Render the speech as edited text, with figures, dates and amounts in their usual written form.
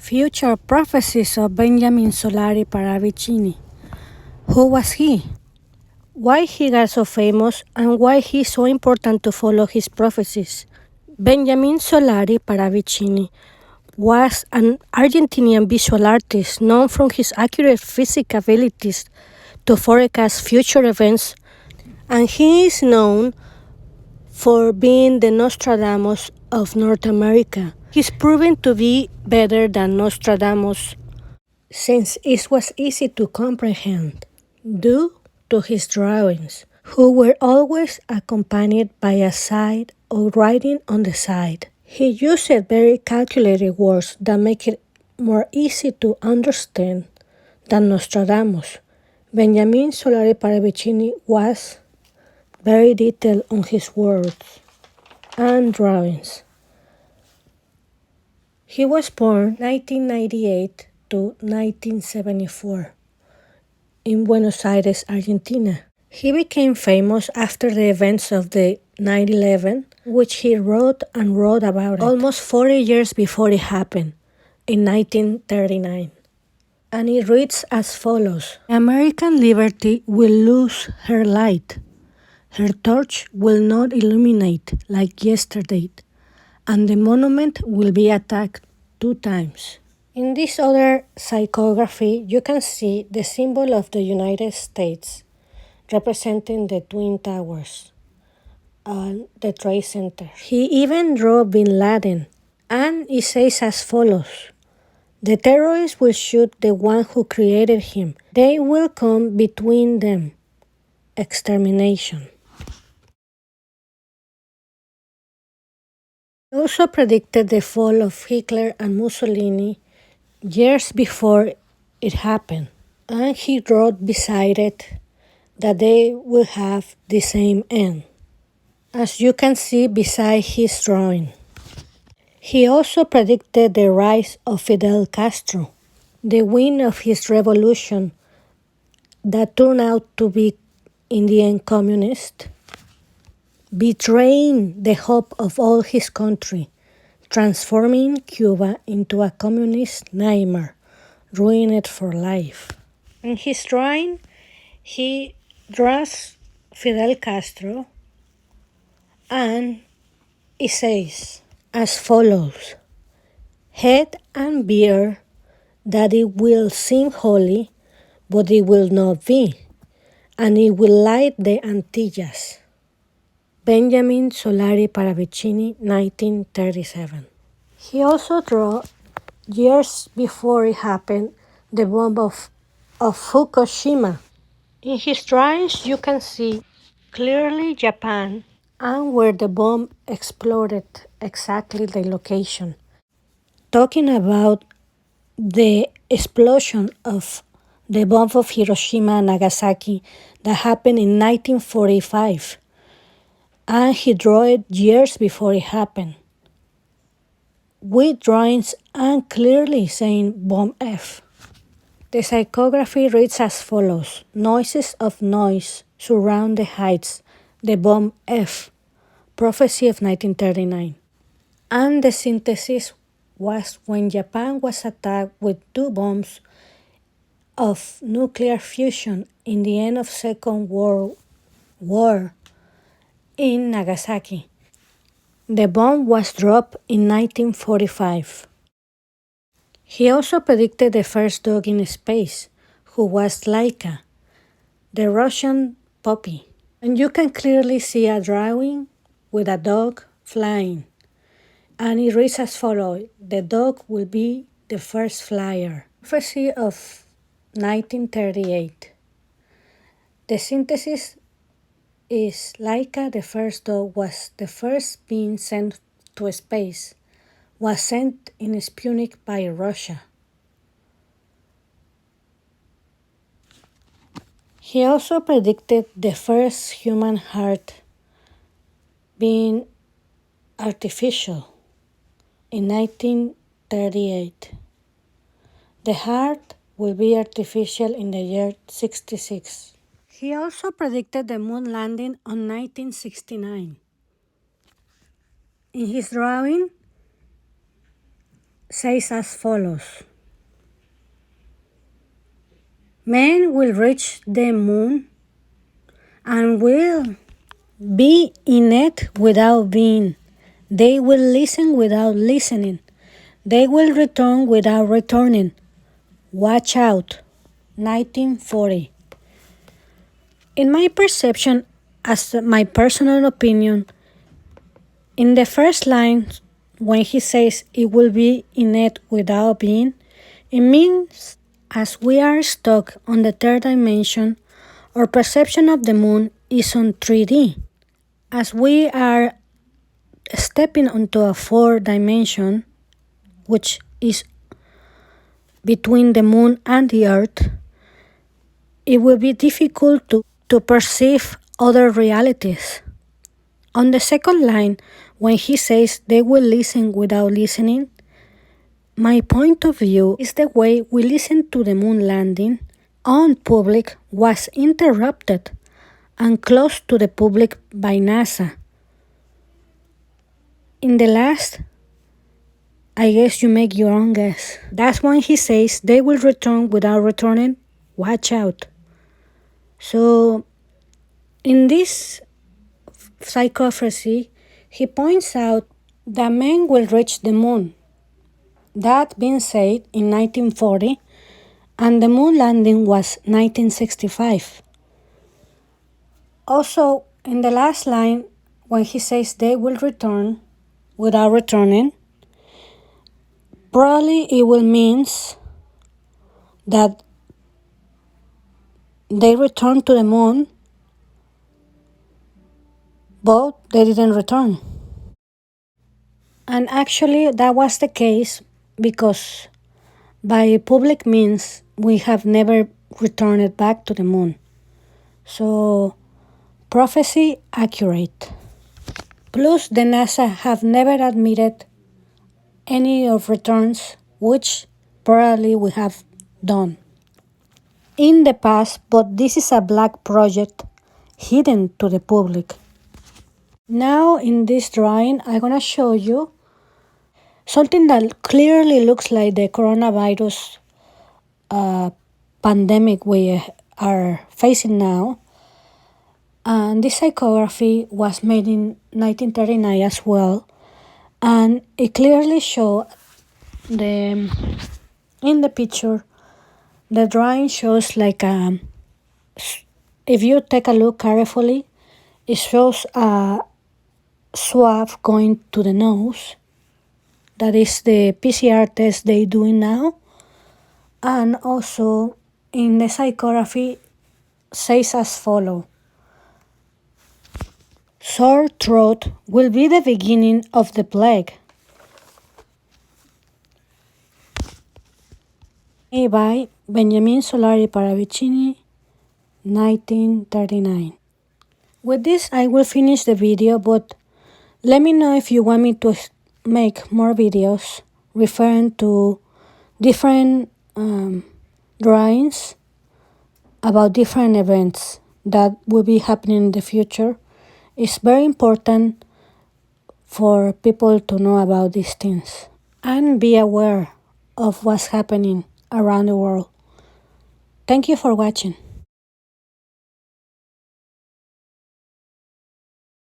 Future Prophecies of Benjamin Solari Paravichini. Who was he? Why he got so famous and why he's so important to follow his prophecies? Benjamin Solari Paravichini was an Argentinian visual artist known for his accurate physical abilities to forecast future events, and he is known for being the Nostradamus of North America. He's proven to be better than Nostradamus since it was easy to comprehend due to his drawings, who were always accompanied by a side or writing on the side. He used very calculated words that make it more easy to understand than Nostradamus. Benjamin Solari Paravichini was very detailed on his words and drawings. He was born 1998 to 1974 in Buenos Aires, Argentina. He became famous after the events of the 9/11, which he wrote and wrote about it almost 40 years before it happened, in 1939. And it reads as follows: American liberty will lose her light. Her torch will not illuminate like yesterday, and the monument will be attacked 2 times. In this other psychography, you can see the symbol of the United States representing the Twin Towers and the Trade Center. He even drew Bin Laden, and it says as follows: The terrorists will shoot the one who created him. They will come between them. Extermination. He also predicted the fall of Hitler and Mussolini years before it happened, and he wrote beside it that they will have the same end, as you can see beside his drawing. He also predicted the rise of Fidel Castro, the win of his revolution that turned out to be in the end communist, betraying the hope of all his country, transforming Cuba into a communist nightmare, ruining it for life. In his drawing, he draws Fidel Castro, and it says as follows: Head and beard, that it will seem holy, but it will not be, and it will light the Antillas. Benjamin Solari Paravichini, 1937. He also drew, years before it happened, the bomb of Fukushima. In his drawings, you can see clearly Japan and where the bomb exploded, exactly the location. Talking about the explosion of the bomb of Hiroshima and Nagasaki that happened in 1945, and he drew it years before it happened, with drawings and clearly saying Bomb F. The psychography reads as follows: Noises of noise surround the heights, the bomb F, Prophecy of 1939. And the synthesis was when Japan was attacked with 2 bombs of nuclear fusion in the end of Second World War in Nagasaki. The bomb was dropped in 1945. He also predicted the first dog in space, who was Laika, the Russian puppy. And you can clearly see a drawing with a dog flying. And it reads as follows: The dog will be the first flyer. Prophecy of 1938. The synthesis is Laika, the first dog, was the first being sent to space, was sent in Sputnik by Russia. He also predicted the first human heart being artificial in 1938. The heart will be artificial in the year 66. He also predicted the moon landing on 1969. In his drawing, says as follows: Men will reach the moon and will be in it without being. They will listen without listening. They will return without returning. Watch out. 1940. In my perception, as my personal opinion, in the first line, when he says it will be in it without being, it means as we are stuck on the third dimension, our perception of the moon is on 3D. As we are stepping onto a fourth dimension, which is between the moon and the earth, it will be difficult to perceive other realities. On the second line, when he says they will listen without listening, my point of view is the way we listened to the moon landing on public was interrupted and closed to the public by NASA. In the last, I guess you make your own guess. That's when he says they will return without returning. Watch out. So, in this psychophrasy, he points out that men will reach the moon. That being said in 1940, and the moon landing was 1965. Also, in the last line, when he says they will return without returning, probably it will means that they returned to the moon, but they didn't return. And actually, that was the case because by public means, we have never returned back to the moon. So, prophecy accurate. Plus, the NASA have never admitted any of returns, which probably we have done in the past, but this is a black project hidden to the public. Now in this drawing, I'm gonna show you something that clearly looks like the coronavirus pandemic we are facing now. And this psychography was made in 1939 as well, and it clearly shows in the picture, the drawing shows like if you take a look carefully, it shows a swab going to the nose. That is the PCR test they doing now. And also in the psychography says as follow: sore throat will be the beginning of the plague. By Benjamin Solari Paravichini, 1939. With this, I will finish the video, but let me know if you want me to make more videos referring to different drawings about different events that will be happening in the future. It's very important for people to know about these things and be aware of what's happening around the world. Thank you for watching.